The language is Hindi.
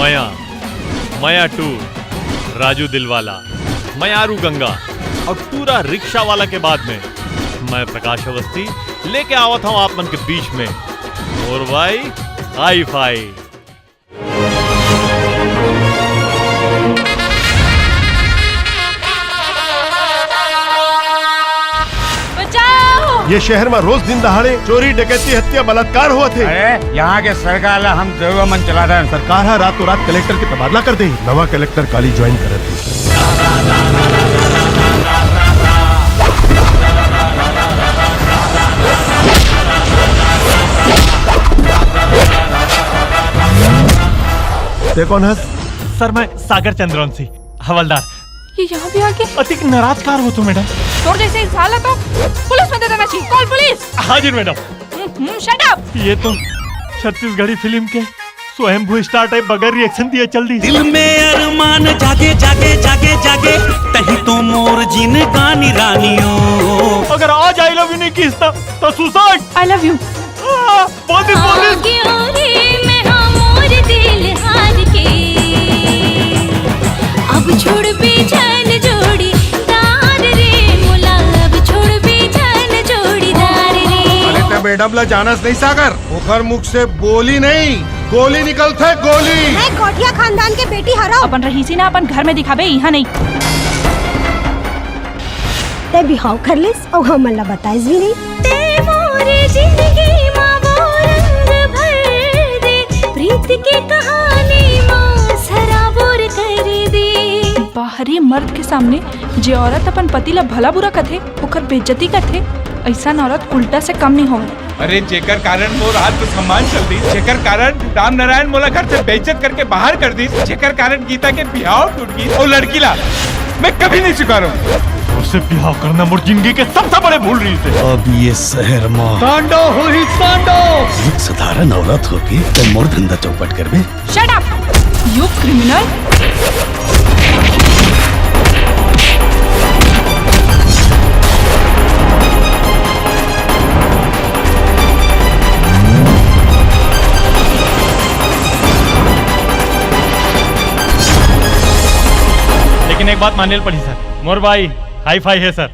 मया टू राजू दिलवाला, मयारू गंगा और पूरा रिक्शा वाला के बाद में मैं प्रकाश अवस्थी लेके आवत हूं आप मन के बीच में और भाई हाई फाई। ये शहर में रोज दिन दहाड़े चोरी डकैती हत्या बलात्कार हुआ थे। अरे यहाँ के सरकार ला हम देवा मन चला रहे हैं। सरकार है रातों रात कलेक्टर के तबादला कर दे, नवा कलेक्टर काली ज्वाइन कर दी। ते कौन है? सर मैं सागर चंद्रवंशी हवलदार। ये यहाँ भी आके अतिक नाराज कार हो तो मैडम। तोड़ जैसे इस हालत हो पुलिस में दे देना चाहिए। Call police. हाजिर मैडम। Shut up. ये तो छत्तीसगढ़ी फिल्म के स्वयंभू स्टार टाइप बगैर रिएक्शन दिए चल दी। दिल में अरमान जागे जागे जागे जागे तही तो मोर जिन गानी रानियों। अगर आज आई लव यू नहीं किस तो सुसाइड। I love you. अब छोड़ बेचैन जोड़ी दार रे मोला, अब छोड़ बेचैन जोड़ी दार रे। अरे ते मैडम ला जानस नहीं सागर, ओखर मुख से बोली नहीं गोली निकलते गोली। मैं कोठिया खानदान के बेटी हराओ। अपन रहीसी ना अपन घर में दिखाबे, यहाँ नहीं। ते बिहाव कर लेस और हमन ला बताइस भी नहीं। ते मोरे जिंदगी मां वो रंग भर दे, प्रीत की कहानी मां सराबोर कर दे। बाहरी मर्द के सामने जे औरत अपन पति ला भला बुरा कथे ओकर बेइज्जती कथे, ऐसा औरत उल्टा से कम नहीं होवे। अरे जेकर कारण मोर आत्मसम्मान चल दी, जेकर कारण राम नारायण मोला घर से बेइज्जत करके बाहर कर दी, जेकर कारण गीता के बिहाव टूट गई और लड़की ला मैं कभी नहीं स्वीकारूं। उससे बिहाव करना मोर जिंदगी के सबसे बड़े भूल रही थी। अब ये शहर में तांडो हुई तांडो। एक साधारण औरत होके तो मोर धंधा चौपट कर बे। Shut up you criminal. लेकिन एक बात मानने पड़ी सर, मोर भाई हाई फाई है सर।